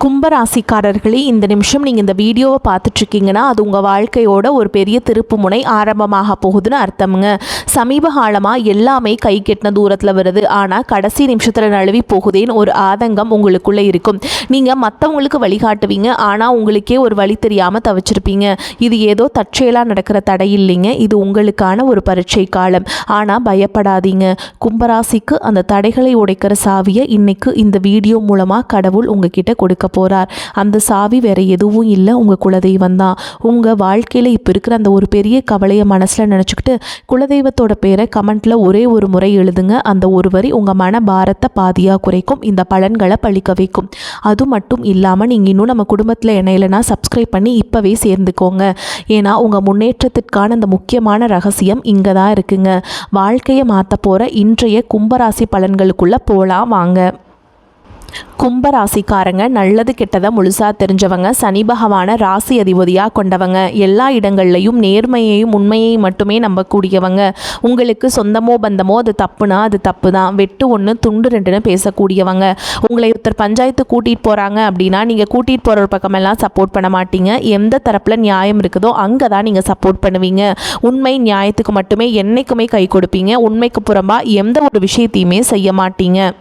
கும்பராசிக்காரர்களே, இந்த நிமிஷம் நீங்கள் இந்த வீடியோவை பார்த்துட்ருக்கீங்கன்னா அது உங்கள் வாழ்க்கையோட ஒரு பெரிய திருப்பு முனை ஆரம்பமாக போகுதுன்னு அர்த்தமுங்க. சமீப காலமாக எல்லாமே கை கெட்டின தூரத்தில் வருது, ஆனால் கடைசி நிமிஷத்தில் நழுவி போகுதேன்னு ஒரு ஆதங்கம் உங்களுக்குள்ளே இருக்கும். நீங்கள் மற்றவங்களுக்கு வழிகாட்டுவீங்க, ஆனால் உங்களுக்கே ஒரு வழி தெரியாமல் தவிச்சிருப்பீங்க. இது ஏதோ தற்செயலாக நடக்கிற தடை இல்லைங்க, இது உங்களுக்கான ஒரு பரீட்சை காலம். ஆனால் பயப்படாதீங்க, கும்பராசிக்கு அந்த தடைகளை உடைக்கிற சாவியை இன்னைக்கு இந்த வீடியோ மூலமாக கடவுள் உங்ககிட்ட கொடுக்க போகிறார். அந்த சாவி வேறு எதுவும் இல்லை, உங்கள் குலதெய்வம் தான். உங்கள் வாழ்க்கையில் இப்போ இருக்கிற அந்த ஒரு பெரிய கவலையை மனசில் நினச்சிக்கிட்டு குலதெய்வத்தோட பேரை கமெண்ட்டில் ஒரே ஒரு முறை எழுதுங்க. அந்த ஒரு வரி உங்கள் மன பாரத்தை பாதியாக குறைக்கும், இந்த பலன்களை பழிக்க வைக்கும். அது மட்டும் இல்லாமல் நீங்கள் இன்னும் நம்ம குடும்பத்தில் இணையலைன்னா சப்ஸ்கிரைப் பண்ணி இப்போவே சேர்ந்துக்கோங்க. ஏன்னா உங்கள் முன்னேற்றத்திற்கான அந்த முக்கியமான ரகசியம் இங்கே தான் இருக்குங்க. வாழ்க்கையை மாற்ற போகிற இன்றைய கும்பராசி பலன்களுக்குள்ளே போகலாம் வாங்க. கும்பராசிக்காரங்க நல்லது கெட்டதை முழுசாக தெரிஞ்சவங்க, சனி பகவானை ராசி அதிபதியாக கொண்டவங்க, எல்லா இடங்கள்லையும் நேர்மையையும் உண்மையையும் மட்டுமே நம்பக்கூடியவங்க. உங்களுக்கு சொந்தமோ பந்தமோ அது தப்புனா அது தப்பு தான், வெட்டு ஒன்று துண்டு ரெண்டுன்னு பேசக்கூடியவங்க. உங்களை ஒருத்தர் பஞ்சாயத்து கூட்டிகிட்டு போகிறாங்க அப்படின்னா நீங்கள் கூட்டிகிட்டு போகிற ஒரு பக்கமெல்லாம் சப்போர்ட் பண்ண மாட்டீங்க. எந்த தரப்பில் நியாயம் இருக்குதோ அங்கே தான் நீங்கள் சப்போர்ட் பண்ணுவீங்க. உண்மை நியாயத்துக்கு மட்டுமே என்றைக்குமே கை கொடுப்பீங்க. உண்மைக்கு புறம்பாக எந்த ஒரு விஷயத்தையுமே செய்ய மாட்டீங்க.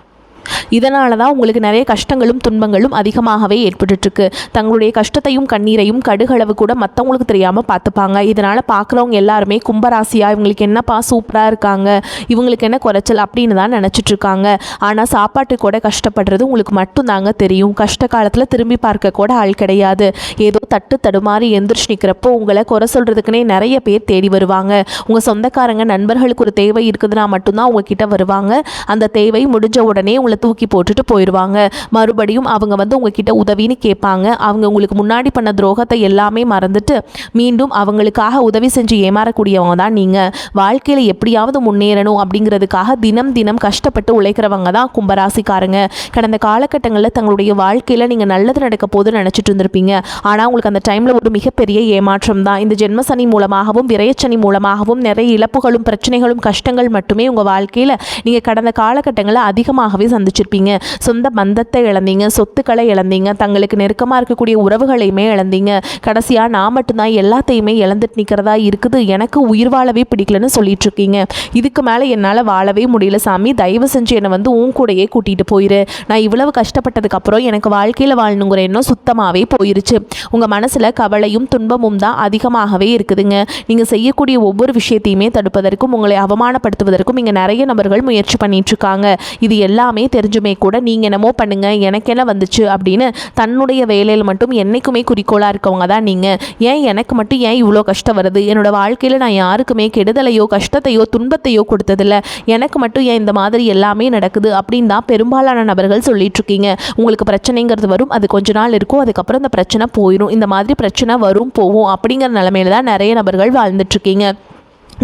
இதனால தான் உங்களுக்கு நிறைய கஷ்டங்களும் துன்பங்களும் அதிகமாகவே ஏற்பட்டுருக்கு. தங்களுடைய கஷ்டத்தையும் கண்ணீரையும் கடுகளவு கூட மற்றவங்களுக்கு தெரியாமல் பார்த்துப்பாங்க. இதனால் பார்க்குறவங்க எல்லாருமே கும்பராசியாக இவங்களுக்கு என்னப்பா சூப்பராக இருக்காங்க, இவங்களுக்கு என்ன குறைச்சல் அப்படின்னு தான் நினச்சிட்ருக்காங்க. ஆனால் சாப்பாட்டுக்கு கூட கஷ்டப்படுறது உங்களுக்கு மட்டும்தாங்க தெரியும். கஷ்ட காலத்தில் திரும்பி பார்க்க கூட ஆள் கிடையாது. ஏதோ தட்டு தடுமாறி எந்திரிச்சு நிற்கிறப்போ உங்களை குறை சொல்கிறதுக்குனே நிறைய பேர் தேடி வருவாங்க. உங்கள் சொந்தக்காரங்க நண்பர்களுக்கு ஒரு தேவை இருக்குதுன்னா மட்டும்தான் உங்ககிட்ட வருவாங்க. அந்த தேவை முடிஞ்ச உடனே தூக்கி போட்டுட்டு போயிடுவாங்க. மறுபடியும் அவங்க உங்ககிட்ட உதவின்னு கேட்பாங்க. அவங்க உங்களுக்கு முன்னாடி பண்ண துரோகத்தை எல்லாமே மறந்துட்டு மீண்டும் அவங்களுக்காக உதவி செஞ்சு ஏமாறக்கூடியவங்க தான் நீங்கள். வாழ்க்கையில் எப்படியாவது முன்னேறணும் அப்படிங்கிறதுக்காக தினம் தினம் கஷ்டப்பட்டு உழைக்கிறவங்க தான் கும்பராசிக்காரங்க. கடந்த காலகட்டங்களில் தங்களுடைய வாழ்க்கையில் நீங்கள் நல்லது நடக்க போதுன்னு நினச்சிட்டு இருந்திருப்பீங்க. ஆனால் உங்களுக்கு அந்த டைமில் ஒரு மிகப்பெரிய ஏமாற்றம் தான். இந்த ஜென்மசனி மூலமாகவும் விரயச்சனி மூலமாகவும் நிறைய இழப்புகளும் பிரச்சனைகளும் கஷ்டங்கள் மட்டுமே உங்கள் வாழ்க்கையில் நீங்கள் கடந்த காலகட்டங்களில் அதிகமாகவே சந்திச்சிருப்பீங்க. சொந்த பந்தத்தை இழந்தீங்க, சொத்துக்களை இழந்தீங்க, தங்களுக்கு நெருக்கமாக இருக்கக்கூடிய உறவுகளையுமே இழந்தீங்க. கடைசியாக நான் மட்டும்தான் எல்லாத்தையுமே இழந்துட்டு நிற்கிறதா இருக்குது, எனக்கு உயிர் வாழவே பிடிக்கலன்னு சொல்லிட்டு இருக்கீங்க. இதுக்கு மேலே என்னால் வாழவே முடியல சாமி, தயவு செஞ்சு என்னை உன் கூடையே கூட்டிகிட்டு போயிரு. நான் இவ்வளவு கஷ்டப்பட்டதுக்கப்புறம் எனக்கு வாழ்க்கையில் வாழணுங்கிற எண்ணம் சுத்தமாகவே போயிருச்சு. உங்கள் மனசில் கவலையும் துன்பமும் தான் அதிகமாகவே இருக்குதுங்க. நீங்கள் செய்யக்கூடிய ஒவ்வொரு விஷயத்தையுமே தடுப்பதற்கும் உங்களை அவமானப்படுத்துவதற்கும் இங்கே நிறைய நபர்கள் முயற்சி பண்ணிட்டு இருக்காங்க. இது எல்லாமே தெரிஞ்சுமே கூட நீங்கள் என்னமோ பண்ணுங்க, எனக்கு என்ன வந்துச்சு அப்படின்னு தன்னுடைய வேலையில் மட்டும் என்றைக்குமே குறிக்கோளாக இருக்கவங்க தான் நீங்கள். ஏன் எனக்கு மட்டும் ஏன் இவ்வளோ கஷ்டம் வருது, என்னோடய வாழ்க்கையில் நான் யாருக்குமே கெடுதலையோ கஷ்டத்தையோ துன்பத்தையோ கொடுத்ததில்ல, எனக்கு மட்டும் ஏன் இந்த மாதிரி எல்லாமே நடக்குது அப்படின்னு தான் பெரும்பாலான நபர்கள் சொல்லிகிட்ருக்கீங்க. உங்களுக்கு பிரச்சனைங்கிறது வரும், அது கொஞ்ச நாள் இருக்கும், அதுக்கப்புறம் இந்த பிரச்சனை போயிடும். இந்த மாதிரி பிரச்சனை வரும் போகும் அப்படிங்கிற நிலைமையில தான் நிறைய நபர்கள் வாழ்ந்துட்டுருக்கீங்க.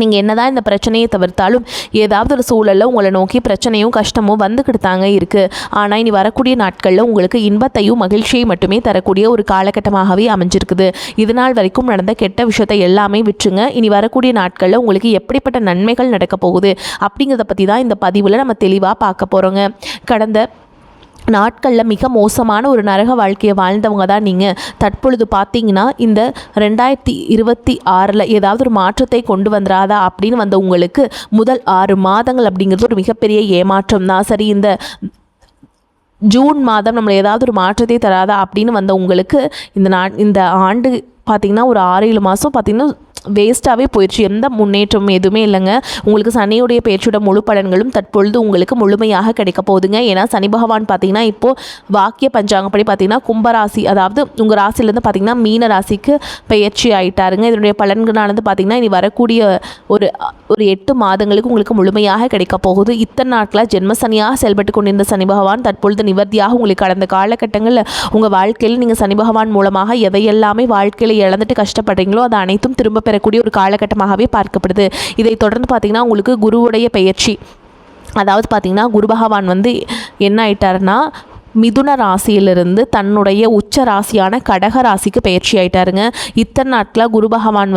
நீங்கள் என்னதான் இந்த பிரச்சனையை தவிர்த்தாலும் ஏதாவது ஒரு சூழலில் உங்களை நோக்கி பிரச்சனையும் கஷ்டமும் வந்துக்கிட்டு தாங்க இருக்குது. ஆனால் இனி வரக்கூடிய நாட்களில் உங்களுக்கு இன்பத்தையும் மகிழ்ச்சியை மட்டுமே தரக்கூடிய ஒரு காலகட்டமாகவே அமைஞ்சிருக்குது. இதனால் வரைக்கும் நடந்த கெட்ட விஷயத்தை எல்லாமே விட்டுருங்க. இனி வரக்கூடிய நாட்களில் உங்களுக்கு எப்படிப்பட்ட நன்மைகள் நடக்க போகுது அப்படிங்கிறத பற்றி தான் இந்த பதிவில் நம்ம தெளிவாக பார்க்க போகிறோங்க. கடந்த நாட்களில் மிக மோசமான ஒரு நரக வாழ்க்கையை வாழ்ந்தவங்க தான் நீங்கள். தற்பொழுது பார்த்தீங்கன்னா இந்த 2026 ஏதாவது ஒரு மாற்றத்தை கொண்டு வந்துடாதா அப்படின்னு வந்த உங்களுக்கு முதல் 6 மாதங்கள் அப்படிங்கிறது ஒரு மிகப்பெரிய ஏமாற்றம் தான். சரி, இந்த ஜூன் மாதம் நம்மளை ஏதாவது ஒரு மாற்றத்தை தராதா அப்படின்னு வந்த உங்களுக்கு இந்த ஆண்டு பார்த்திங்கன்னா ஒரு 6-7 மாதம் பார்த்திங்கன்னா வேஸ்ட்டாகவே போயிடுச்சு. எந்த முன்னேற்றமும் எதுவுமே இல்லைங்க. உங்களுக்கு சனியுடைய பேச்சோட முழு பலன்களும் தற்பொழுது உங்களுக்கு முழுமையாக கிடைக்க போகுதுங்க. ஏன்னா சனி பகவான் பார்த்தீங்கன்னா இப்போது வாக்கிய பஞ்சாங்கப்படி பார்த்தீங்கன்னா கும்பராசி, அதாவது உங்கள் ராசிலேருந்து பார்த்தீங்கன்னா மீன ராசிக்கு பெயர்ச்சி ஆகிட்டாருங்க. இதனுடைய பலன்களானது பார்த்தீங்கன்னா இனி வரக்கூடிய ஒரு 8 மாதங்களுக்கு உங்களுக்கு முழுமையாக கிடைக்க போகுது. இத்தனை நாட்களாக ஜென்மசனியாக செயல்பட்டு கொண்டிருந்த சனி பகவான் தற்பொழுது நிவர்த்தியாக உங்களுக்கு கடந்த காலகட்டங்களில் உங்கள் வாழ்க்கையில் நீங்கள் சனி பகவான் மூலமாக எதையெல்லாமே வாழ்க்கையில் இழந்துட்டு கஷ்டப்படுறீங்களோ அது அனைத்தும் திரும்ப பெறக்கூடிய ஒரு காலகட்டமாகவே பார்க்கப்படுது. இதை தொடர்ந்து பார்த்தீங்கன்னா உங்களுக்கு குருவுடைய பெயர்ச்சி, அதாவது பார்த்தீங்கன்னா குரு பகவான் என்ன ஆயிட்டாருன்னா மிதுன ராசியிலிருந்து தன்னுடைய உச்ச ராசியான கடக ராசிக்கு பெயர்ச்சி ஆயிட்டாருங்க. இத்தனை நாட்களாக குரு பகவான்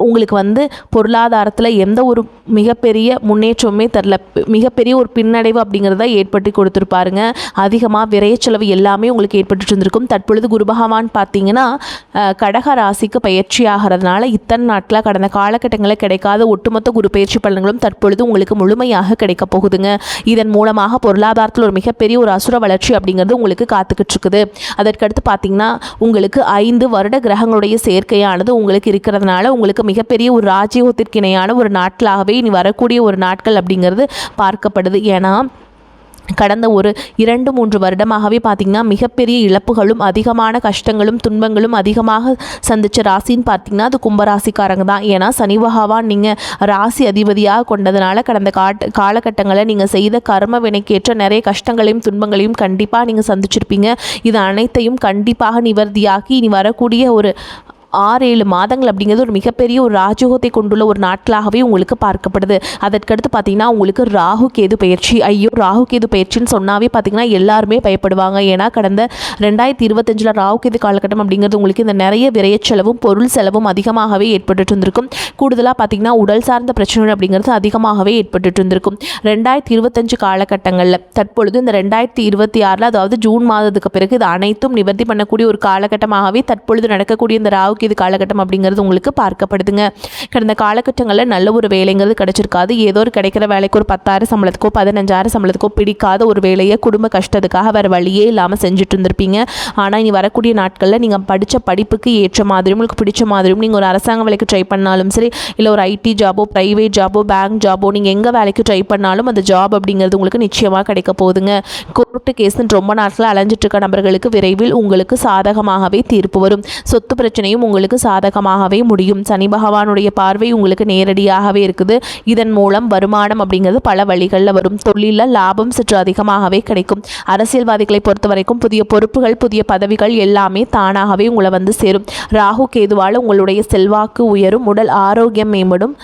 உங்களுக்கு வந்து பொருளாதாரத்தில் எந்த ஒரு மிகப்பெரிய முன்னேற்றமே தரல, மிகப்பெரிய ஒரு பின்னடைவு அப்படிங்கிறத ஏற்பட்டு கொடுத்துருப்பாருங்க. அதிகமாக விரைச்செலவு எல்லாமே உங்களுக்கு ஏற்பட்டு இருந்திருக்கும். தற்பொழுது குரு பகவான் பார்த்தீங்கன்னா கடக ராசிக்கு பயிற்சி ஆகிறதுனால இத்தனை நாட்களாக கடந்த காலகட்டங்களில் கிடைக்காத ஒட்டுமொத்த குரு பயிற்சி பலன்களும் தற்பொழுது உங்களுக்கு முழுமையாக கிடைக்க போகுதுங்க. இதன் மூலமாக பொருளாதாரத்தில் ஒரு மிகப்பெரிய ஒரு அசுர வளர்ச்சி அப்படிங்கிறது உங்களுக்கு காத்துக்கிட்டு இருக்குது. அதற்கடுத்து பார்த்தீங்கன்னா உங்களுக்கு 5 வருட கிரகங்களுடைய சேர்க்கையானது உங்களுக்கு இருக்கிறதுனால உங்களுக்கு மிகப்பெரிய ஒரு ராஜயோகத்திற்கு இணையான ஒரு நாட்களாகவே இனி வரக்கூடிய ஒரு நாட்கள் அப்படிங்கிறது பார்க்கப்படுது. ஏன்னா கடந்த ஒரு 2-3 வருடமாகவே பார்த்திங்கன்னா மிகப்பெரிய இழப்புகளும் அதிகமான கஷ்டங்களும் துன்பங்களும் அதிகமாக சந்தித்த ராசின்னு பார்த்திங்கன்னா அது கும்பராசிக்காரங்க தான். ஏன்னா சனி பகவான் நீங்கள் ராசி அதிபதியாக கொண்டதுனால கடந்த காலகட்டங்களில் நீங்கள் செய்த கர்ம வினைக்கேற்ற நிறைய கஷ்டங்களையும் துன்பங்களையும் கண்டிப்பாக நீங்கள் சந்திச்சிருப்பீங்க. இது அனைத்தையும் கண்டிப்பாக நிவர்த்தியாகி இனி வரக்கூடிய ஒரு 6-7 மாதங்கள் அப்படிங்கிறது ஒரு மிகப்பெரிய ஒரு ராஜயோகத்தை கொண்டுள்ள ஒரு நாட்களாகவே உங்களுக்கு பார்க்கப்படுது. அதற்கடுத்து பார்த்தீங்கன்னா உங்களுக்கு ராகு கேது பயிற்சி. ஐயோ, ராகு கேது பயிற்சின்னு சொன்னாவே பார்த்தீங்கன்னா எல்லாருமே பயப்படுவாங்க. ஏன்னா கடந்த 2025 ராகு கேது காலகட்டம் அப்படிங்கிறது உங்களுக்கு இந்த நிறைய விரைச்செலவும் பொருள் செலவும் அதிகமாகவே ஏற்பட்டு இருந்திருக்கும். கூடுதலாக பார்த்தீங்கன்னா உடல் சார்ந்த பிரச்சனைகள் அப்படிங்கிறது அதிகமாகவே ஏற்பட்டு இருந்திருக்கும். 2025 காலகட்டங்களில் தற்பொழுது இந்த 2026 அதாவது ஜூன் மாதத்துக்கு பிறகு இது அனைத்தும் நிவர்த்தி பண்ணக்கூடிய ஒரு காலகட்டமாகவே தற்பொழுது நடக்கக்கூடிய இந்த ராகு இது காலகட்டம் அப்படிங்கிறது உங்களுக்கு பார்க்கப்படுதுங்க. கடந்த காலகட்டங்களில் நல்ல ஒரு வேலைங்கிறது கிடைச்சிருக்காது. ஏதோ ஒரு கிடைக்கிற வேலைக்கு ஒரு 10,000 சம்பளத்துக்கோ 15,000 சம்பளத்துக்கோ பிடிக்காத ஒரு வேலையை குடும்ப கஷ்டத்துக்காக வேறு வழியே இல்லாமல் செஞ்சுட்டு இருந்திருப்பீங்க. ஆனால் இனி வரக்கூடிய நாட்களில் நீங்கள் படித்த படிப்புக்கு ஏற்ற மாதிரியும் உங்களுக்கு பிடிச்ச மாதிரியும் நீங்கள் ஒரு அரசாங்க வேலைக்கு ட்ரை பண்ணாலும் சரி, இல்லை ஒரு ஐடி ஜாபோ ப்ரைவேட் ஜாபோ பேங்க் ஜாபோ நீங்கள் எங்கே வேலைக்கு ட்ரை பண்ணாலும் அந்த ஜாப் அப்படிங்கிறது உங்களுக்கு நிச்சயமாக கிடைக்க போகுதுங்க. கோர்ட்டு கேஸ்ன்னு ரொம்ப நாட்களில் அலைஞ்சிட்டு இருக்க நபர்களுக்கு விரைவில் உங்களுக்கு சாதகமாகவே தீர்ப்பு வரும். சொத்து பிரச்சனையும் உங்களுக்கு சாதகமாகவே முடியும். சனி பகவானுடைய பார்வை உங்களுக்கு நேரடியாகவே இருக்குது. இதன் மூலம் வருமானம் அப்படிங்கிறது பல வழிகளில் வரும். தொழிலில் லாபம் சற்று அதிகமாகவே கிடைக்கும். அரசியல்வாதிகளை பொறுத்த வரைக்கும் புதிய பொறுப்புகள் புதிய பதவிகள் எல்லாமே தானாகவே உங்களை வந்து சேரும். ராகு கேதுவால் உங்களுடைய செல்வாக்கு உயரும். உடல் ஆரோக்கியம் மேம்படும்.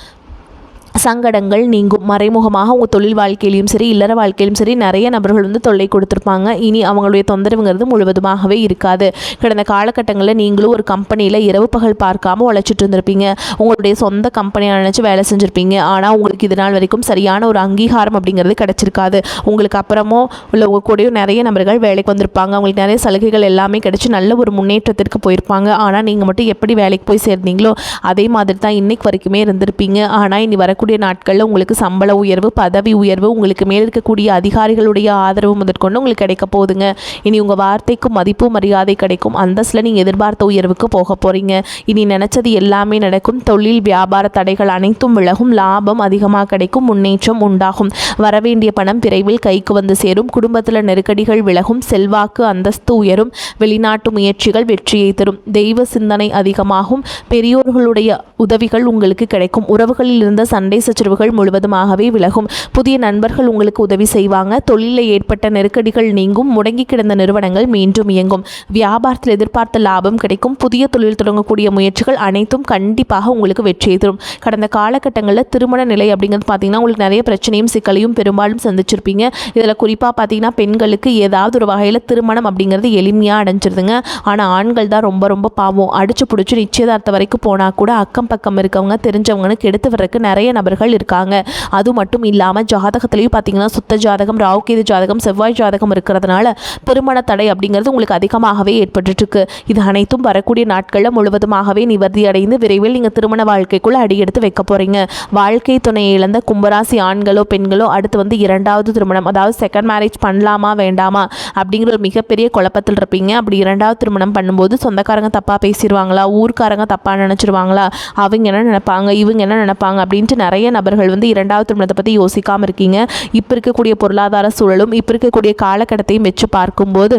சங்கடங்கள் நீங்கும். மறைமுகமாக உங்கள் தொழில் வாழ்க்கையிலையும் சரி இல்லற வாழ்க்கையிலும் சரி நிறைய நபர்கள் வந்து தொல்லை கொடுத்துருப்பாங்க. இனி அவங்களுடைய தொந்தரவுங்கிறது முழுவதுமாகவே இருக்காது. கடந்த காலகட்டங்களில் நீங்களும் ஒரு கம்பெனியில் இரவு பகல் பார்க்காம உழைச்சிட்டு இருந்திருப்பீங்க. உங்களுடைய சொந்த கம்பெனியை நினச்சி வேலை செஞ்சுருப்பீங்க. ஆனால் உங்களுக்கு இது நாள் வரைக்கும் சரியான ஒரு அங்கீகாரம் அப்படிங்கிறது கிடச்சிருக்காது. உங்களுக்கு அப்புறமோ உள்ள உங்கள் கூடயும் நிறைய நபர்கள் வேலைக்கு வந்திருப்பாங்க. அவங்களுக்கு நிறைய சலுகைகள் எல்லாமே கிடச்சி நல்ல ஒரு முன்னேற்றத்திற்கு போயிருப்பாங்க. ஆனால் நீங்கள் மட்டும் எப்படி வேலைக்கு போய் சேர்ந்தீங்களோ அதே மாதிரி தான் இன்னைக்கு வரைக்குமே இருந்திருப்பீங்க. ஆனால் இனி வரக்கூடிய நாட்களில் உங்களுக்கு சம்பள உயர்வு பதவி உயர்வு உங்களுக்கு மேல் இருக்கக்கூடிய அதிகாரிகளுடைய ஆதரவு முதற்கொண்டு உங்களுக்கு கிடைக்க போகுதுங்க. இனி உங்கள் வார்த்தைக்கு மதிப்பு மரியாதை கிடைக்கும். அந்தஸ்தில் நீங்கள் எதிர்பார்த்த உயர்வுக்கு போக போகிறீங்க. இனி நினச்சது எல்லாமே நடக்கும். தொழில் வியாபார தடைகள் அனைத்தும் விலகும். லாபம் அதிகமாக கிடைக்கும். முன்னேற்றம் உண்டாகும். வரவேண்டிய பணம் விரைவில் கைக்கு வந்து சேரும். குடும்பத்தில் நெருக்கடிகள் விலகும். செல்வாக்கு அந்தஸ்து உயரும். வெளிநாட்டு முயற்சிகள் வெற்றியை தரும். தெய்வ சிந்தனை அதிகமாகும். பெரியோர்களுடைய உதவிகள் உங்களுக்கு கிடைக்கும். உறவுகளில் இருந்த சண்டை சச்சரவுகள் முழுவதுமாகவே விலகும். புதிய நண்பர்கள் உங்களுக்கு உதவி செய்வாங்க. தொழிலில் ஏற்பட்ட நெருக்கடிகள் நீங்கும். முடங்கி கிடந்த நிறுவனங்கள் மீண்டும் இயங்கும். வியாபாரத்தில் எதிர்பார்த்த லாபம் கிடைக்கும். புதிய தொழில் தொடங்கக்கூடிய முயற்சிகள் அனைத்தும் கண்டிப்பாக உங்களுக்கு வெற்றியை தரும். கடந்த காலகட்டங்களில் திருமண நிலை அப்படிங்கிறது பார்த்தீங்கன்னா உங்களுக்கு நிறைய பிரச்சனையும் சிக்கலையும் பெரும்பாலும் சந்திச்சிருப்பீங்க. இதில் குறிப்பாக பார்த்தீங்கன்னா பெண்களுக்கு ஏதாவது ஒரு வகையில் திருமணம் அப்படிங்கிறது எளிமையாக அடைஞ்சிருதுங்க. ஆனால் ஆண்கள் தான் ரொம்ப ரொம்ப பாவம். அடிச்சு பிடிச்சி நிச்சயதார்த்தம் வரைக்கும் போனால் கூட அக்கம் பக்கம் இருக்கவங்க தெரிஞ்சவங்கன்னு கெடுத்து வர்றதுக்கு நிறைய நபர்கள் இருக்காங்க. அது மட்டும் இல்லாமல் ஜாதகத்திலையும் பார்த்தீங்கன்னா சுத்த ஜாதகம் ராகு கேது ஜாதகம் செவ்வாய் ஜாதகம் இருக்கிறதுனால திருமண தடை அப்படிங்கிறது உங்களுக்கு அதிகமாகவே ஏற்பட்டுருக்கு. இது அனைத்தும் வரக்கூடிய நாட்களில் முழுவதுமாகவே நிவர்த்தி அடைந்து விரைவில் நீங்கள் திருமண வாழ்க்கைக்குள்ள அடியெடுத்து வைக்க போறீங்க. வாழ்க்கை துணையை இழந்த கும்பராசி ஆண்களோ பெண்களோ அடுத்து வந்து 2வது திருமணம் அதாவது செகண்ட் மேரேஜ் பண்ணலாமா வேண்டாமா அப்படிங்கிற ஒரு மிகப்பெரிய குழப்பத்தில் இருப்பீங்க. அப்படி 2வது திருமணம் பண்ணும்போது சொந்தக்காரங்க தப்பாக பேசிடுவாங்களா, ஊர்க்காரங்க தப்பாக நினச்சிருவாங்களா, அவங்க என்ன நினைப்பாங்க இவங்க என்ன நினைப்பாங்க அப்படின்ட்டு நிறைய நபர்கள் வந்து 2வது திருமணத்தை பற்றி யோசிக்காமல் இருக்கீங்க. இப்போ இருக்கக்கூடிய பொருளாதார சூழலும் இப்போ இருக்கக்கூடிய காலகட்டத்தையும் வச்சு பார்க்கும்போது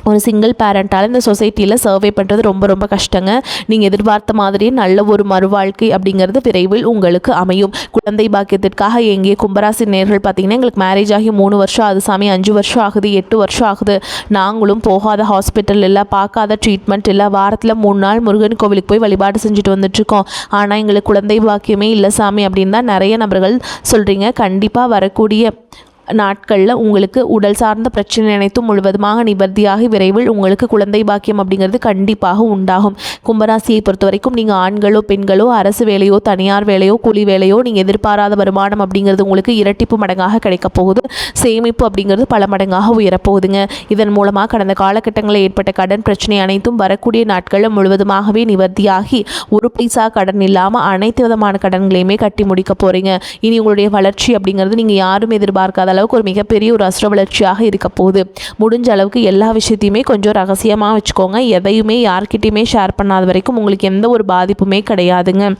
ஒரு சிங்கிள் பேரண்ட்டால் இந்த சொசைட்டியில் சர்வே பண்ணுறது ரொம்ப ரொம்ப கஷ்டங்க. நீங்கள் எதிர்பார்த்த மாதிரியே நல்ல ஒரு மறுவாழ்க்கை அப்படிங்கிறது விரைவில் உங்களுக்கு அமையும். குழந்தை பாக்கியத்திற்காக எங்கே கும்பராசி நேர்கள் பார்த்தீங்கன்னா எங்களுக்கு மேரேஜ் ஆகி 3 வருஷம் ஆகுது சாமி, 5 வருஷம் ஆகுது, 8 வருஷம் ஆகுது, நாங்களும் போகாத ஹாஸ்பிட்டல் இல்லை, பார்க்காத ட்ரீட்மெண்ட் இல்லை, வாரத்தில் 3 நாள் முருகன் கோவிலுக்கு போய் வழிபாடு செஞ்சுட்டு வந்துட்டுருக்கோம், ஆனால் எங்களுக்கு குழந்தை பாக்கியமே இல்லை சாமி அப்படின்னு தான் நிறைய நபர்கள் சொல்கிறீங்க. கண்டிப்பாக வரக்கூடிய நாட்களில் உங்களுக்கு உடல் சார்ந்த பிரச்சனை அனைத்தும் முழுவதுமாக நிவர்த்தியாகி விரைவில் உங்களுக்கு குழந்தை பாக்கியம் அப்படிங்கிறது கண்டிப்பாக உண்டாகும். கும்பராசியை பொறுத்த வரைக்கும் நீங்கள் ஆண்களோ பெண்களோ அரசு வேலையோ தனியார் வேலையோ கூலி வேலையோ நீங்கள் எதிர்பாராத வருமானம் அப்படிங்கிறது உங்களுக்கு இரட்டிப்பு மடங்காக கிடைக்க போகுது. சேமிப்பு அப்படிங்கிறது பல மடங்காக உயரப்போகுதுங்க. இதன் மூலமாக கடந்த காலகட்டங்களில் ஏற்பட்ட கடன் பிரச்சனை அனைத்தும் வரக்கூடிய நாட்களில் முழுவதுமாகவே நிவர்த்தியாகி ஒரு பைசா கடன் இல்லாமல் அனைத்து விதமான கடன்களையுமே கட்டி முடிக்க போகிறீங்க. இனி உங்களுடைய வளர்ச்சி அப்படிங்கிறது நீங்கள் யாரும் எதிர்பார்க்காத அளவுக்கு ஒரு மிகப்பெரிய ஒரு அசுர வளர்ச்சியாக இருக்க போகுது. முடிஞ்ச அளவுக்கு எல்லா விஷயத்தையுமே கொஞ்சம் ரகசியமாக வச்சுக்கோங்க. எதையுமே யார்கிட்டையுமே ஷேர் பண்ணாத வரைக்கும் உங்களுக்கு எந்த ஒரு பாதிப்புமே கிடையாதுங்க.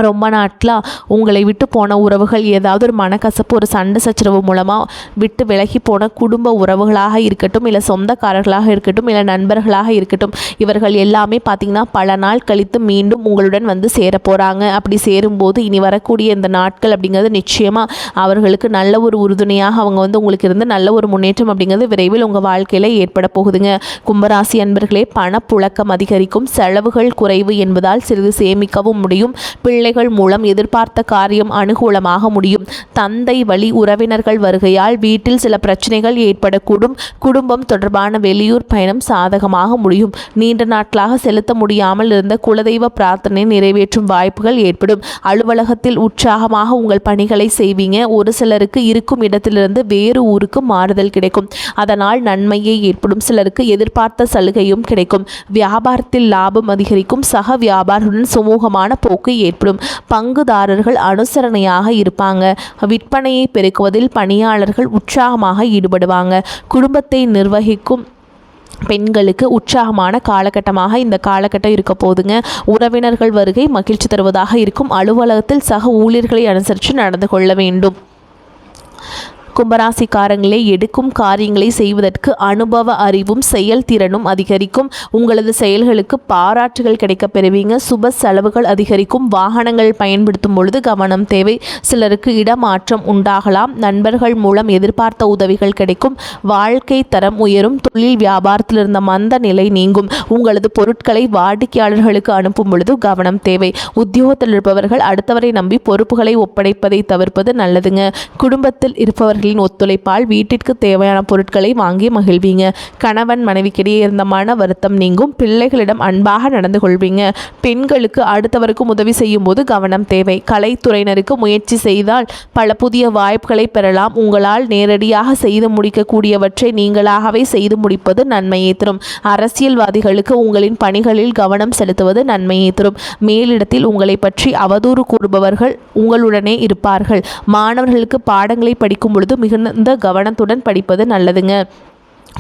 ரொம்ப நாட்களாக உங்களை விட்டு போன உறவுகள் ஏதாவது ஒரு மனக்கசப்பு ஒரு சண்டை சச்சரவு மூலமாக விட்டு விலகி போன குடும்ப உறவுகளாக இருக்கட்டும், இல்லை சொந்தக்காரர்களாக இருக்கட்டும், இல்லை நண்பர்களாக இருக்கட்டும், இவர்கள் எல்லாமே பார்த்திங்கன்னா பல நாள் கழித்து மீண்டும் உங்களுடன் வந்து சேர போகிறாங்க. அப்படி சேரும்போது இனி வரக்கூடிய இந்த நாட்கள் அப்படிங்கிறது நிச்சயமாக அவர்களுக்கு நல்ல ஒரு உறுதுணையாக அவங்க வந்து உங்களுக்கு இருந்து நல்ல ஒரு முன்னேற்றம் அப்படிங்கிறது விரைவில் உங்கள் வாழ்க்கையில் ஏற்பட போகுதுங்க. கும்பராசி அன்பர்களே, பணப்புழக்கம் அதிகரிக்கும், செலவுகள் குறைவு என்பதால் சிறிது சேமிக்கவும் முடியும். பிள்ளைகள் மூலம் எதிர்பார்த்த காரியம் அனுகூலமாக முடியும். தந்தை வழி உறவினர்கள் வருகையால் வீட்டில் சில பிரச்சனைகள் ஏற்படக்கூடும். குடும்பம் தொடர்பான வெளியூர் பயணம் சாதகமாக முடியும். நீண்ட நாட்களாக செலுத்த முடியாமல் இருந்த குலதெய்வ பிரார்த்தனை நிறைவேற்றும் வாய்ப்புகள் ஏற்படும். அலுவலகத்தில் உற்சாகமாக உங்கள் பணிகளை செய்வீங்க. ஒரு சிலருக்கு இருக்கும் இடத்திலிருந்து வேறு ஊருக்கு மாறுதல் கிடைக்கும். அதனால் நன்மையே ஏற்படும். சிலருக்கு எதிர்பார்த்த சலுகையும் கிடைக்கும். வியாபாரத்தில் லாபம் அதிகரிக்கும். சக வியாபாரியுடன் சுமூகமான போக்கு ஏற்படும். பங்குதாரர்கள் அனுசரணையாக இருப்பாங்க. விற்பனையை பெருக்குவதில் பணியாளர்கள் உற்சாகமாக ஈடுபடுவாங்க. குடும்பத்தை நிர்வகிக்கும் பெண்களுக்கு உற்சாகமான காலகட்டமாக இந்த காலகட்டம் இருக்க போதுங்க. உறவினர்கள் வருகை மகிழ்ச்சி தருவதாக இருக்கும். அலுவலகத்தில் சக ஊழியர்களை அனுசரித்து நடந்து கொள்ள வேண்டும். கும்பராசிக்காரங்களே, எடுக்கும் காரியங்களை செய்வதற்கு அனுபவ அறிவும் செயல்திறனும் அதிகரிக்கும். உங்களது செயல்களுக்கு பாராட்டுகள் கிடைக்க பெறுவீங்க. சுப செலவுகள் அதிகரிக்கும். வாகனங்கள் பயன்படுத்தும் பொழுது கவனம் தேவை. சிலருக்கு இடமாற்றம் உண்டாகலாம். நண்பர்கள் மூலம் எதிர்பார்த்த உதவிகள் கிடைக்கும். வாழ்க்கை தரம் உயரும். தொழில் வியாபாரத்தில் இருந்த மந்த நிலை நீங்கும். உங்களது பொருட்களை வாடிக்கையாளர்களுக்கு அனுப்பும் பொழுது கவனம் தேவை. உத்தியோகத்தில் இருப்பவர்கள் அடுத்தவரை நம்பி பொறுப்புகளை ஒப்படைப்பதை தவிர்ப்பது நல்லதுங்க. குடும்பத்தில் இருப்பவர்கள் ஒத்துழைப்பால் வீட்டிற்கு தேவையான பொருட்களை வாங்கி மகிழ்வீங்க. கணவன் மனைவிக்கிடையே இருந்த மன வருத்தம் நீங்கும். பிள்ளைகளிடம் அன்பாக நடந்து கொள்வீங்க. பெண்களுக்கு அடுத்தவருக்கும் உதவி செய்யும் போது கவனம் தேவை. கலைத்துறையினருக்கு முயற்சி செய்தால் பல புதிய வாய்ப்புகளை பெறலாம். உங்களால் நேரடியாக செய்து முடிக்கக்கூடியவற்றை நீங்களாகவே செய்து முடிப்பது நன்மையை தரும். அரசியல்வாதிகளுக்கு உங்களின் பணிகளில் கவனம் செலுத்துவது நன்மையை தரும். மேலிடத்தில் உங்களை பற்றி அவதூறு கூறுபவர்கள் உங்களுடனே இருப்பார்கள். மாணவர்களுக்கு பாடங்களை படிக்கும் பொழுது மிகுந்த கவனத்துடன் படிப்பது நல்லதுங்க.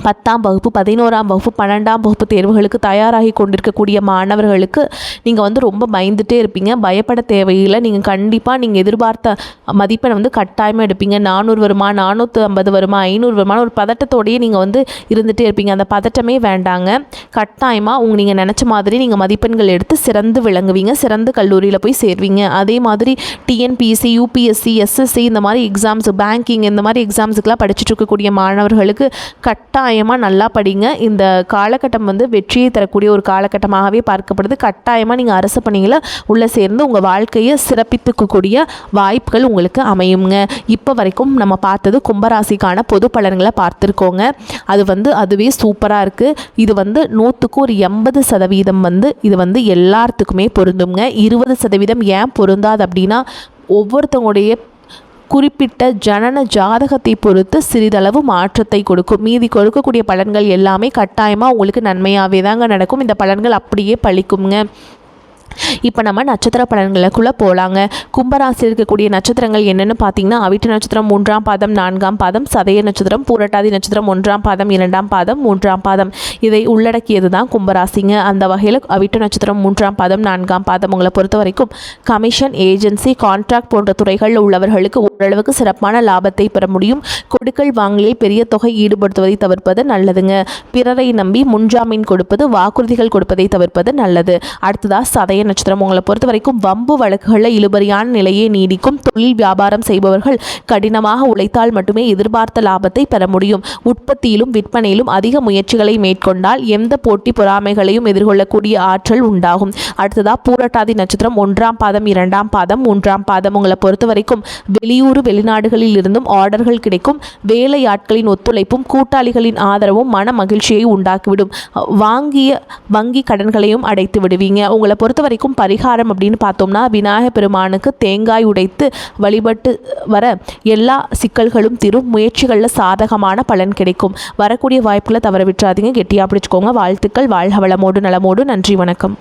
10ஆம் வகுப்பு 11ஆம் வகுப்பு 12ஆம் வகுப்பு தேர்வுகளுக்கு தயாராகி கொண்டிருக்கக்கூடிய மாணவர்களுக்கு நீங்கள் வந்து ரொம்ப பயந்துட்டே இருப்பீங்க. பயப்பட தேவையில்லை. நீங்கள் கண்டிப்பாக நீங்கள் எதிர்பார்த்த மதிப்பெண் வந்து கட்டாயமாக எடுப்பீங்க. 400 வருமா, 450 வருமா, 500 வருமா, ஒரு பதட்டத்தோடையே நீங்கள் வந்து இருந்துகிட்டே இருப்பீங்க. அந்த பதட்டமே வேண்டாங்க. கட்டாயமாக நீங்கள் நினச்ச மாதிரி நீங்கள் மதிப்பெண்கள் எடுத்து சிறந்து விளங்குவீங்க. சிறந்து கல்லூரியில் போய் சேர்வீங்க. அதே மாதிரி டிஎன்பிஎஸ்சி, யூபிஎஸ்சி, எஸ்எஸ்சி இந்த மாதிரி எக்ஸாம்ஸ், பேங்கிங் இந்த மாதிரி எக்ஸாம்ஸுக்கெலாம் படிச்சுட்டு இருக்கக்கூடிய மாணவர்களுக்கு கட்டாயமாக நல்லா படிங்க. இந்த காலகட்டம் வந்து வெற்றியை தரக்கூடிய ஒரு காலகட்டமாகவே பார்க்கப்படுது. கட்டாயமாக நீங்கள் அரசு பணிகளை உள்ளே சேர்ந்து உங்கள் வாழ்க்கையை சிறப்பித்துக்கக்கூடிய வாய்ப்புகள் உங்களுக்கு அமையுங்க. இப்போ வரைக்கும் நம்ம பார்த்தது கும்பராசிக்கான பொது பலன்களை பார்த்துருக்கோங்க. அதுவே சூப்பராக இருக்குது. இது வந்து 100க்கு ஒரு 80% வந்து இது வந்து எல்லாத்துக்குமே பொருந்துங்க. 20% ஏன் பொருந்தாது அப்படின்னா, ஒவ்வொருத்தவங்களுடைய குறிப்பிட்ட ஜனன ஜாதகத்தை பொறுத்து சிறிதளவு மாற்றத்தை கொடுக்கும். மீதி கொடுக்கக்கூடிய பலன்கள் எல்லாமே கட்டாயமாக உங்களுக்கு நன்மையாகவே தாங்க நடக்கும். இந்த பலன்கள் அப்படியே பலிக்குங்க. இப்போ நம்ம நட்சத்திர பலன்களுக்குள்ளே போகலாங்க. கும்பராசி இருக்கக்கூடிய நட்சத்திரங்கள் என்னென்னு பார்த்தீங்கன்னா, அவிட்ட நட்சத்திரம் 3ஆம் பாதம் 4ஆம் பாதம், சதய நட்சத்திரம், பூரட்டாதி நட்சத்திரம் 1ஆம் பாதம் 2ஆம் பாதம் 3ஆம் பாதம், இதை உள்ளடக்கியது தான் கும்பராசிங்க. அந்த வகையில் அவிட்ட நட்சத்திரம் 3ஆம் பாதம் 4ஆம் பாதம் உங்களை பொறுத்த வரைக்கும் கமிஷன், ஏஜென்சி, கான்ட்ராக்ட் போன்ற துறைகளில் உள்ளவர்களுக்கு ஓரளவுக்கு சிறப்பான லாபத்தை பெற முடியும். கொடுக்கல் வாங்கலில் பெரிய தொகை ஈடுபடுத்துவதை தவிர்ப்பது நல்லதுங்க. பிறரை நம்பி முன்ஜாமீன் கொடுப்பது, வாக்குறுதிகள் கொடுப்பதை தவிர்ப்பது நல்லது. அடுத்ததாக சதய நட்சத்திரம். உங்களை பொறுத்த வரைக்கும் வம்பு வழக்குகளில் இழுபறியான நிலையே நீடிக்கும். தொழில் வியாபாரம் செய்பவர்கள் கடினமாக உழைத்தால் மட்டுமே எதிர்பார்த்த லாபத்தை பெற முடியும். உற்பத்தியிலும் விற்பனையிலும் அதிக முயற்சிகளை மேற்கொண்டால் எந்த போட்டி பொறாமைகளையும் எதிர்கொள்ளக்கூடிய ஆற்றல் உண்டாகும். அடுத்ததா பூரட்டாதி நட்சத்திரம். 1ஆம் பாதம், 2ஆம் பாதம், 3ஆம் பாதம். உங்களை பொறுத்த வரைக்கும் வெளியூர் வெளிநாடுகளில் இருந்தும் ஆர்டர்கள் கிடைக்கும். வேலையாட்களின் ஒத்துழைப்பும் கூட்டாளிகளின் ஆதரவும் மன மகிழ்ச்சியை உண்டாக்கிவிடும். வாங்கிய வங்கி கடன்களையும் அடைத்து விடுவீங்க. உங்களை பொறுத்த வரைக்கும் பரிகாரம் அப்படின்னு பார்த்தோம்னா விநாயகர் பெருமானுக்கு தேங்காய் உடைத்து வழிபட்டு வர எல்லா சிக்கல்களும் தீரும். முயற்சிகளில் சாதகமான பலன் கிடைக்கும். வரக்கூடிய வாய்ப்புகளை தவற விட்டுறாதீங்க. கெட்டியாக பிடிச்சுக்கோங்க. வாழ்த்துக்கள். வாழ்க வளமோடு நலமோடு. நன்றி, வணக்கம்.